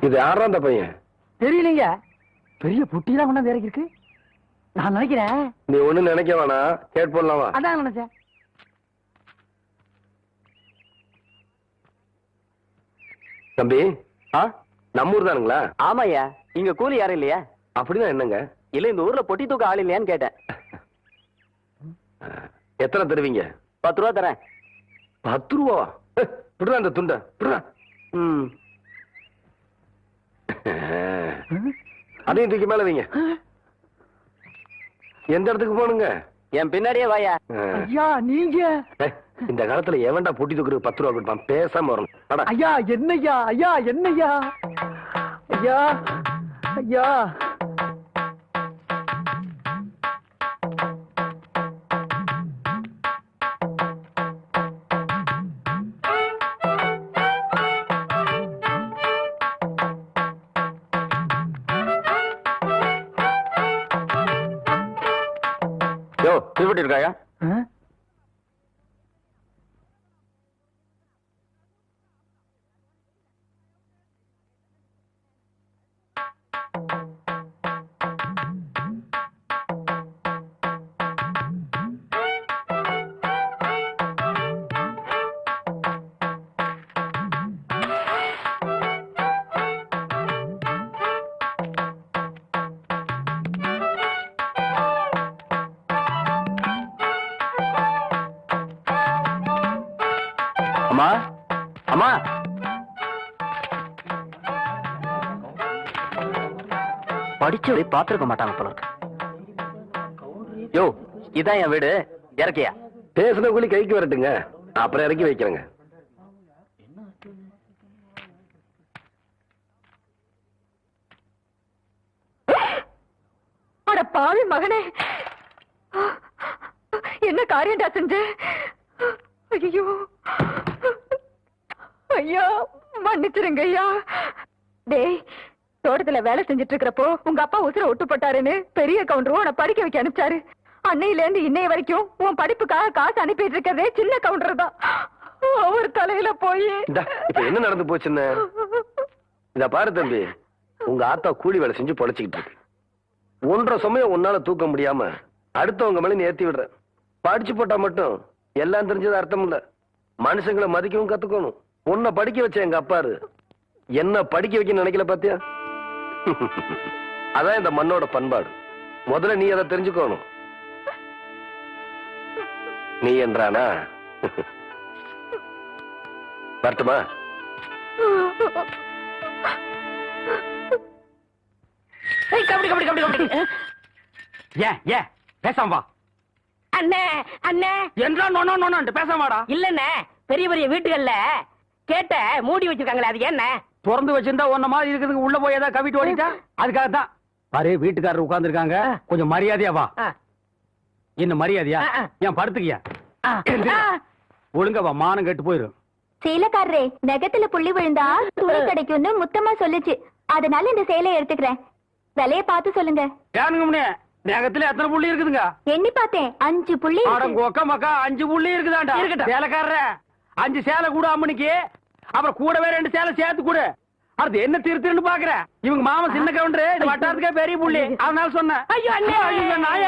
இது யாரா அந்த பையன்? தெரியலீங்க. பெரிய புட்டிலாம் கொண்டாந்து இறக்கி இருக்கு. நான் நினைக்கிறேன். நீ ஒண்ணு நினைக்க வேணாம், கேட் போடலாமா? அதான் நினைச்சேன். தம்பி, நம்ம ஊர் தானுங்களா? ஆமாய்யா. இங்க கூலி யாரும் இல்லையா? அப்படின்னா என்னங்க? இல்ல இந்த ஊர்ல பொட்டி தூக்க ஆள் இல்லையான்னு கேட்டேன். எத்தனை தருவீங்க? 10 ரூபா தரேன். 10 ரூபா? விடுறா அந்த துண்டை, விடுறா. அதையும் தூக்கி மேல வைங்க. எந்த இடத்துக்கு போகணுங்க? என் பின்னாடியே வாயா. ஐயா நீங்க இந்த காலத்துல எவன்டா பொட்டி தூக்குறதுக்கு 10 ரூபா கொடுப்பான்? பேசாம வரணும். ஐயா என்னய்யா? ஐயா என்னய்யா? ஐயா ஐயா யோ திருப்பட்டி இருக்காயா? அம்மா அம்மா, படிச்சவரை பாத்துருக்க மாட்டாங்க போல இருக்கு. யோ இதான் என் வீடு, இறக்கியா? பேசுன கூலி கைக்கு வரட்டுங்க, அப்புறம் இறக்கி வைக்கிறேங்க. பாவி மகனே, என்ன காரியம்டா செஞ்ச? ஐயோ ஐயா மன்னிச்சிருங்க ஐயா. டேய், தோட்டத்துல வேலை செஞ்சுட்டு இருக்கிறப்போ உங்க அப்பா உசுர ஒட்டு போட்டாருன்னு பெரிய கவுண்டரும் உன்னை படிக்க வைக்க அனுப்பிச்சாரு. அன்னையில இருந்து இன்னைய வரைக்கும் உன் படிப்புக்காக காசு அனுப்பிட்டு இருக்கிறதே சின்ன கவுண்டர் தான். அவர் தலையில போய் இப்ப என்ன நடந்து போச்சுன்னு இத பாரு தம்பி. உங்க ஆத்தா கூலி வேலை செஞ்சு பொழைச்சிக்கிட்டு இருக்கு. 1.5 சமயம் உன்னால தூக்க முடியாம அடுத்தவங்க மேல ஏத்தி விடுற. படிச்சு போட்டா மட்டும் எல்லாம் தெரிஞ்சது அர்த்தம் இல்ல. மனுஷங்களை மதிக்கவும் கத்துக்கணும். உன்னை படிக்க வச்ச எங்க அப்பாரு என்ன படிக்க வைக்க நினைக்கல பாத்தியா? அதான் இந்த மண்ணோட பண்பாடு. முதல்ல நீ அதை தெரிஞ்சுக்கணும். நீ என்றானா வரட்டுமா? பேசாம வா. அண்ணே அண்ணே என்றா பேசாமாடா. இல்லண்ணே, பெரிய பெரிய வீட்டுகள்ல கேட்ட மூடி வச்சிருக்காங்களே, அது என்ன? திறந்து வச்சிருந்தா ஒன்ன மாதிரி இருக்கிறதுக்கு உள்ள போய் ஏதாவது கவிட்டு ஓடிட்டா அதுக்காகத்தான். பாரு, வீட்டுக்காரர் உட்கார்ந்து இருக்காங்க, கொஞ்சம் மரியாதையா வா. என்ன மரியாதையா? ஏன் படுத்துக்கியா? ஒழுங்க வா, மானம் கெட்டு போயிரும். சேலைக்காரரே, நெகத்துல புள்ளி விழுந்தா துணி கிடைக்கும்னு முத்தமா சொல்லுச்சு. அதனால இந்த சேலையை எடுத்துக்கிறேன். விலைய பார்த்து சொல்லுங்க. ஏனுங்க நகத்துல எத்தனை புள்ளி இருக்குதுங்க? எண்ணி பார்த்தேன், 5 புள்ளி. கொக்க மக்கா 5 புள்ளி இருக்குதாண்டா. சேலைக்காரர 5 சேலை கூட அம்மனுக்கு, அப்புறம் கூடவே 2 சேலை சேர்த்து கூட. அடுத்து என்ன திருத்துன்னு பாக்குற? இவங்க மாமா சின்ன கவுண்டரு, வட்டாரத்துக்கே பெரிய புள்ளி. அதனால சொன்னேன். ஐயோ நாய,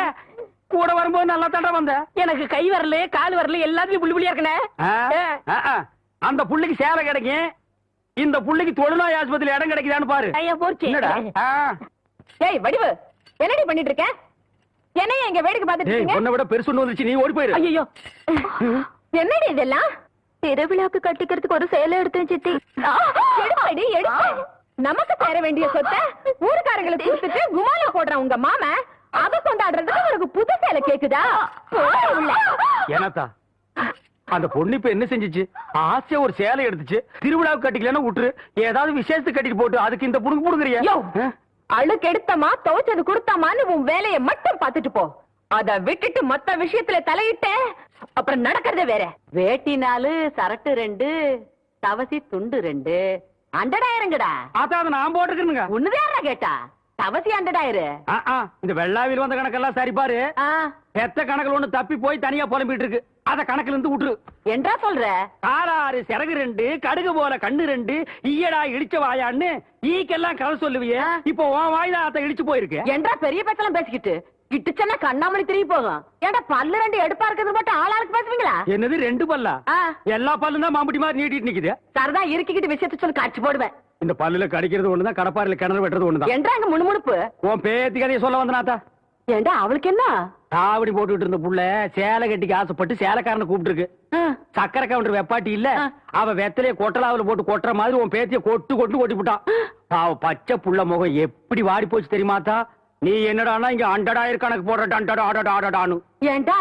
கூட வரும்போது நல்லா தாண்டா வந்த. எனக்கு கை வரல கால் வரல எல்லாத்துலயும் புள்ளி புள்ளியா இருக்கனே. அந்த புள்ளிக்கு சேலை கிடைக்கும், இந்த புள்ளிக்கு தொழுநோய் ஆஸ்பத்திரி இடம் கிடைக்குதான்னு பாரு. ஐயா போச்சு. என்னடா? ஏய் வடிவு, என்னடி பண்ணிட்டு இருக்க? என்னைய எங்க வேடிக்கை பார்த்துட்டு இருக்கீங்க? உன்னை விட பெருசு ஒண்ணு வந்துச்சு, நீ ஓடி போயிரு. ஐயோ என்னடி இதெல்லாம்? திருவிழாக்கு கட்டிக்கிறதுக்கு ஒரு சேலை எடுத்தேன் சித்தி. எடுப்படி எடுப்பு. நமக்கு தர வேண்டிய சொத்தை ஊருக்காரங்களுக்கு கொடுத்துட்டு குமாலா போடுறான் உங்க மாமா. அத கொண்டாடுறதுக்கு உனக்கு புது சேலை கேக்குதா? ஏனாத்தா, அந்த பொண்ணு இப்ப என்ன செஞ்சிச்சு? ஆசையா ஒரு சேலை எடுத்துச்சு, திருவிழாவுக்கு கட்டிக்கலன்னா விட்டுரு, ஏதாவது விசேஷத்துக்கு கட்டிட்டு போட்டு அதுக்கு இந்த புடுங்க புடுங்குறியா? அழுக்கு எடுத்தமா துவைச்சது கொடுத்தாமான்னு உன் வேலையை மட்டும் பாத்துட்டு போ. அத விட்டுட்டு மத்த விஷயத்துல தலையிட்ட அப்புறம் நடக்கிறதே வேற. வேட்டி 4, சரட்டு 2, தவசி துண்டு 2, அண்டடாயிரங்கடா. அதான் நான் போட்டுருக்கேனுங்க. ஒண்ணுதான் கேட்டா தவசி அண்டடாயிரு. இந்த வெள்ளாவில் வந்த கணக்கெல்லாம் சரி பாரு. பெத்த கணக்குல ஒண்ணு தப்பி போய் தனியா புலம்பிட்டு இருக்கு. அத கணக்குல இருந்து விட்டுரு. என்றா சொல்ற? காலாறு சிறகு 2, கடுகு போல கண்ணு 2, ஈயடா இடிச்ச வாயான்னு ஈக்கெல்லாம் கதை சொல்லுவியே. இப்போ உன் வாய்தான் அத இடிச்சு போயிருக்கு. என்றா பெரிய பேச்செல்லாம் பேசிக்கிட்டு இட்டுச்சன்னா கண்ணாமணி திரும்பி போகும். ஏன்டா பல்லு 2 எடுப்பா இருக்கிறது மட்டும் ஆளாளுக்கு பேசுவீங்களா? என்னது 2 பல்லா? எல்லா பல்லும் தான் மாம்புட்டி மாதிரி நீட்டிட்டு நிக்குது. சரதா இருக்கிக்கிட்டு விஷயத்த சொல்லி காட்சி போடுவேன். இந்த பல்லுல கடிக்கிறது ஒண்ணுதான், கடப்பாரில கிணறு வெட்டுறது ஒண்ணுதான். என்றா அங்க முணுமுணுப்பு? உன் பேத்தி கதையை சொல்ல வந்தனாத்தா. ஏண்டா அவளுக்கு என்ன? காவடி போட்டுட்டு இருந்த புள்ள சேலை கட்டிக்கு ஆசைப்பட்டு சேலைக்காரனை கூப்பிட்டு இருக்கு. சக்கரை கவுண்டர் வெப்பாட்டி இல்ல, அவ வெத்தலைய கொட்டலாவில போட்டு கொட்டுற மாதிரி உன் பேத்திய கொட்டு கொட்டி விட்டான். அவ பச்சை புள்ள முகம் எப்படி வாடி போச்சு தெரியுமாத்தா? நீ என்னடானா இங்க 100,000 கணக்கு போடுறான்னு. ஏண்டா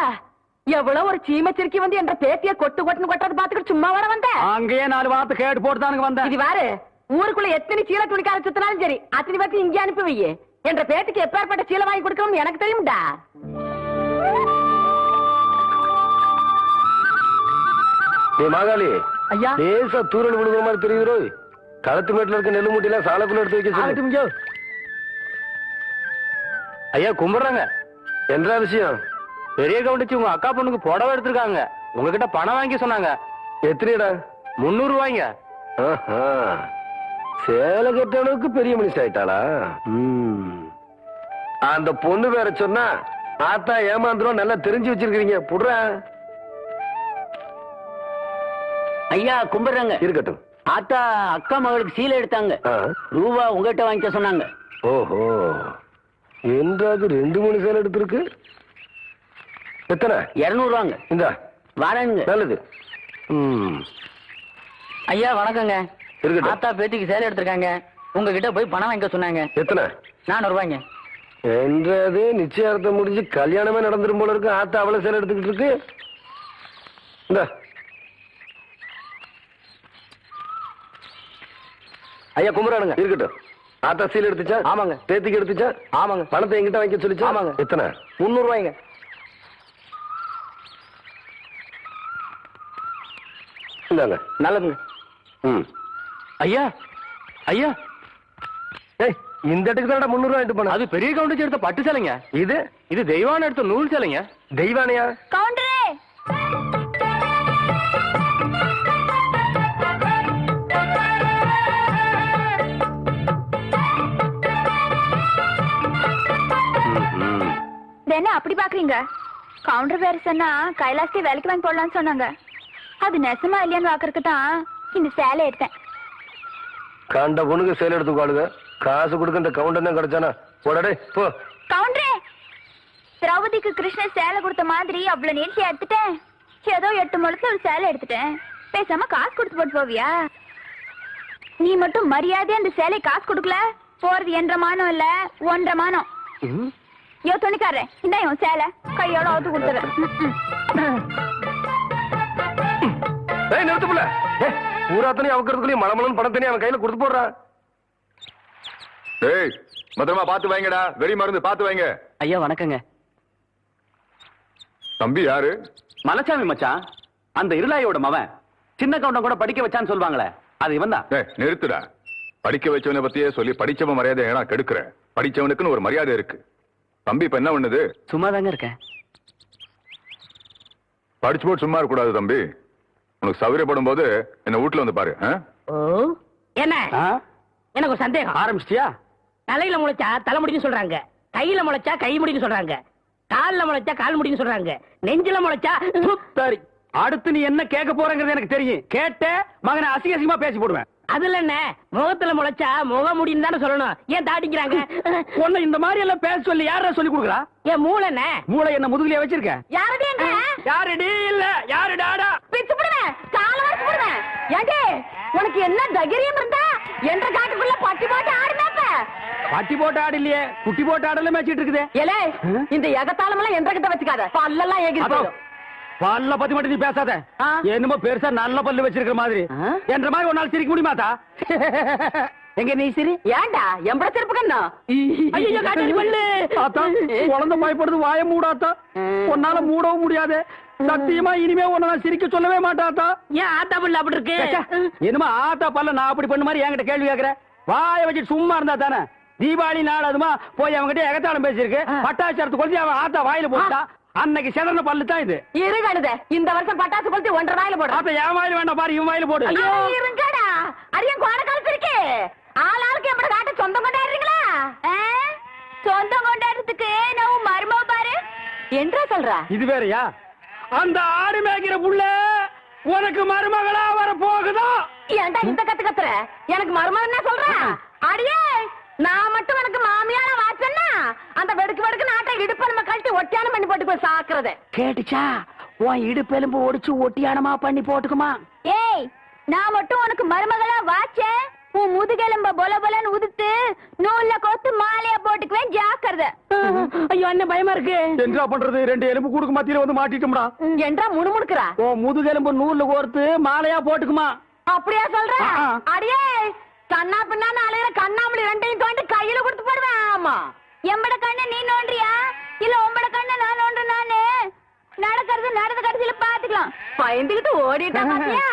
எவ்வளவு ஒரு சீமச்சிருக்கி வந்து என்ற பேத்திய கொட்டு கொட்டுன்னு கொட்டது பாத்துக்கிட்டு சும்மா வர வந்த? அங்கேயே 4 வார்த்தை கேட்டு போட்டுதானுங்க வந்தேன். இது வாரு, ஊருக்குள்ள எத்தனை சீல துணிக்கார சுத்தினாலும் சரி அத்தனை பேருக்கு இங்கே அனுப்பி வையே. என்ற பேத்துக்கு எப்பேற்பட்ட சீலை வாங்கி கொடுக்கணும்னு எனக்கு தெரியும்டா. மாகாளி ஐயா, லேசா தூரல் விழுகிற மாதிரி தெரியுதோ. களத்து மேட்டுல இருக்க நெல்லு மூட்டையில சாலக்குள்ள எடுத்து வைக்க சொல்லு. ஐயா கும்பிடுறாங்க. என்ன விஷயம்? பெரிய கவுண்டிச்சு உங்க அக்கா பொண்ணுக்கு புடவை எடுத்திருக்காங்க. உங்ககிட்ட பணம் வாங்கி சொன்னாங்க. எத்தனைடா? 300 ரூபாய்ங்க. சேலை கட்டவனுக்கு பெரிய மனுஷன் ஆயிட்டாளா? அந்த பொண்ணு வேற சொன்னா ஆத்தா ஏமாந்துரும். நல்லா தெரிஞ்சு வச்சிருக்கீங்க. புடுற ஐயா கும்பிடுறாங்க. இருக்கட்டும். ஆத்தா அக்கா மகளுக்கு சீலை எடுத்தாங்க. ரூபா உங்ககிட்ட வாங்கிக்க சொன்னாங்க. ஓஹோ, என்றாவது 2-3 சேலை எடுத்திருக்கு. எத்தனை? 200 ரூபாங்க. இந்த வரேங்க. நல்லது. ஐயா வணக்கங்க. இருக்கட்டும். ஆத்தா பேத்திக்கு சேலை எடுத்திருக்காங்க. உங்ககிட்ட போய் பணம் வாங்கிக்க சொன்னாங்க. எத்தனை? 400 ரூபாய்ங்க. என்றது நிச்சயார்த்தம் முடிஞ்சு கல்யாணமே நடந்துரும் போல இருக்கு. ஆத்தா அவ்வளவு சேலை எடுத்துக்கிட்டு இருக்கு. இந்த ஐயா கும்பிடுறானுங்க. இருக்கட்டும். ஆத்தா சீலை எடுத்துச்சா? ஆமாங்க. பேத்திக்கு எடுத்துச்சா? ஆமாங்க. பணத்தை எங்கிட்ட வாங்கி சொல்லிச்சா? ஆமாங்க. எத்தனை? 300 ரூபாய்ங்க. இந்தாங்க. நல்லதுங்க. ஐயா ஐயா இந்த இடத்துக்கு தான் 300 ரூபாய் போன. அது பெரிய கவுண்டர் எடுத்த பட்டு சேலைங்க. இது தெய்வான எடுத்த நூல் சேலைங்க. தெய்வானையா? கவுண்டரே, என்ன அப்படி பாக்குறீங்க? கவுண்டர் வேற சொன்னா கைலாசத்தை வேலைக்கு வாங்கி போடலாம்னு சொன்னாங்க. அது நெசமா இல்லையான்னு பாக்குறதுக்கு தான் இந்த சேலை எடுத்தேன். கண்ட பொண்ணுக்கு சேலை எடுத்து காடுங்க. காசு கொடுக்க இந்த கவுண்டர் தான் கிடைச்சானா? போடடே போ. கவுண்டரே, திரௌபதிக்கு கிருஷ்ணன் சேலை கொடுத்த மாதிரி அவ்வளவு நீட்சி எடுத்துட்டேன். ஏதோ 8 முழத்துல ஒரு சேலை எடுத்துட்டேன். பேசாம காசு கொடுத்து போட்டு போவியா? நீ மட்டும் மரியாதையா அந்த சேலை காசு கொடுக்கல, போறது 1.5 மானம் இல்ல 1.5 மானம். யோ துணிக்காரே, இந்த உன் சேலை கையோட அவுத்து கொடுத்துறேன். நிறுத்துப்புல பூராத்தனையும் அவக்கிறதுக்குள்ளேயும் மலமலன் பணத்தனையும் அவன் கையில கொடுத்து போடுறான். ஏய், பத்திரமா பாத்து வைங்கடா. வெடி மருந்து பாத்து வைங்க. ஐயா வணக்கங்க. தம்பி யாரு? மலைச்சாமி மச்சான். அந்த இருளாயோட மவன். சின்ன கவுண்டம் கூட படிக்க வச்சான்னு சொல்லுவாங்களே, அது இவன் தான். நிறுத்துடா. படிக்க வச்சவனை பத்தியே சொல்லி படிச்சவன் மரியாதை ஏன்னா கெடுக்கிற. படிச்சவனுக்குன்னு ஒரு மரியாதை இருக்கு. தம்பி இப்ப என்ன பண்ணுது? சும்மா தாங்க இருக்கேன். படிச்சு போட்டு சும்மா இருக்க கூடாது தம்பி. உனக்கு சௌகரியப்படும் போது என்ன வீட்டுல வந்து பாரு. என்ன எனக்கு ஒரு சந்தேகம். ஆரம்பிச்சிட்டியா? தலையில முளைச்சா தலை முடின்னு சொல்றாங்க, கையில முளைச்சா கை முடின்னு சொல்றாங்க, கால்ல முளைச்சா கால் முடின்னு சொல்றாங்க, நெஞ்சில முளைச்சா சரி. அடுத்து நீ என்ன கேட்க போறங்கிறது எனக்கு தெரியும். கேட்ட மகனை அசிங்க அசிங்கமா பேசி போடுவேன். அதுல என்ன முகத்துல முளைச்சா முக முடின்னு தானே சொல்லணும். ஏன் தாட்டிக்கிறாங்க? உன்னை இந்த மாதிரி எல்லாம் பேச சொல்லி யாரா சொல்லி கொடுக்குறா? என் மூளை என்ன? மூளை என்ன முதுகுலயே வச்சிருக்க? யாரடிங்க? யாருடி இல்ல யாருடாடா? பிச்சு போடுவேன், கால வரைக்கும் போடுவேன். ஏண்டே உனக்கு என்ன தைரியம் இருந்தா என்ற காட்டுக்குள்ள பட்டி போட்டு ஆடுனாப்ப? பட்டி போட்டு ஆடு இல்லையே, குட்டி போட்டு ஆடல மேய்ச்சிட்டு இருக்குது. ஏலே, இந்த எகத்தாளம் எல்லாம் என்ற கிட்ட வச்சுக்காத. பல்லெல்லாம் ஏகி போடும். பல்ல பத்தி மட்டும் நீ பேசாத. என்னமோ பெருசா நல்ல பல்லு வச்சிருக்கிற மாதிரி. என்ற மாதிரி ஒரு நாள் சிரிக்க முடியுமாத்தா? எங்க நீ சிரி. ஏண்டா எம்பட சிரிப்புக்கண்ணா? ஐயோ காட்டு பல்லு. ஆத்தா குழந்தை பயப்படுது, வாய மூடாத்தா. உன்னால மூடவும் முடியாது. சத்தியமா இனிமே உன்ன சிரிக்க சொல்லவே மாட்டாத்தா. ஏன் ஆத்தா பல்லு அப்படி இருக்கு? என்னமா ஆத்தா பல்ல நான் அப்படி பண்ண மாதிரி என்கிட்ட கேள்வி கேக்குற? வாய வச்சுட்டு சும்மா இருந்தா தானே. தீபாவளி நாள் அதுமா போய் அவங்ககிட்ட எகத்தாளம் பேசிருக்கு. பட்டாச்சாரத்து கொளுத்தி அவன் ஆத்தா வாயில போட்டா. அன்னைக்கு செதறன பல்லு தான் இது. இருங்கடுதே, இந்த வருஷம் பட்டாசு கொளுத்தி 1.5 வாயில போடுறேன். அப்ப என் வாயில வேண்டாம் பாரு, இவன் வாயில போடு. இருங்கடா, அரியன் கோண காலத்து இருக்கு. ஆளாளுக்கு எப்படி காட்ட சொந்தம் கொண்டாடுறீங்களா? சொந்தம் கொண்டாடுறதுக்கு நான் மருமக பாரு. என்றா சொல்ற? இது வேறயா? அந்த ஆடு மேய்க்கிற புள்ள உனக்கு மருமகளா வர போகுதா? ஏன்டா இந்த கத்துற? எனக்கு மருமகன் என்ன சொல்ற? அடியே, நான் மட்டும் எனக்கு மாமியார வாச்சன்னா அந்த வெடுக்கு வெடுக்கு நாட்டை இடுப்பு நம்ம கழட்டி ஒட்டியானம் பண்ணி போட்டு போய் சாக்குறது. கேட்டுச்சா? உன் இடுப்பெலும்பு ஒடிச்சு ஒட்டியானமா பண்ணி போட்டுக்குமா? ஏய், நான் மட்டும் உனக்கு மருமகளா வாச்சேன், உன் முதுகெலும்ப பொல பொலன்னு உதுத்து நூல்ல கோத்து மாலையா போட்டுக்குவேன், ஜாக்கிரதை. ஐயோ அண்ணன் பயமா இருக்கு. என்ன பண்றது? 2 எலும்பு கூடுக்கு மத்தியில வந்து மாட்டிட்டோம்டா. என்றா முணுமுணுக்குறா? உன் முதுகெலும்பு நூல்ல கோர்த்து மாலையா போட்டுக்குமா? அப்படியா சொல்ற? ஆ. அடியே, கண்ணா பின்னான்னு அலையிற கண்ணாமலி 2ஐயும் தோண்டி கையில கொடுத்து போடுவேன். ஆமா, எம்பட கண்ண நீ நோண்டியா இல்ல உம்பட கண்ண நான் நோண்டுறேன்? நானு நடக்கிறது நடந்த கடைசியில பாத்துக்கலாம். பயந்துகிட்டு ஓடிட்டா பாத்தியா?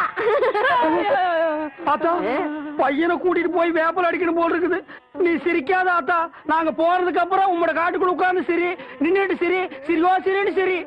ஆத்தா, பையனை கூட்டிட்டு போய் வேப்பல் அடிக்கணும் போல் இருக்குது. நீ சிரிக்காத ஆத்தா. நாங்க போறதுக்கு அப்புறம் உங்களோட காட்டுக்குள்ள உட்கார்ந்து சரி, நின்னுட்டு சரி, சிரிவா சிரின்னு சரி.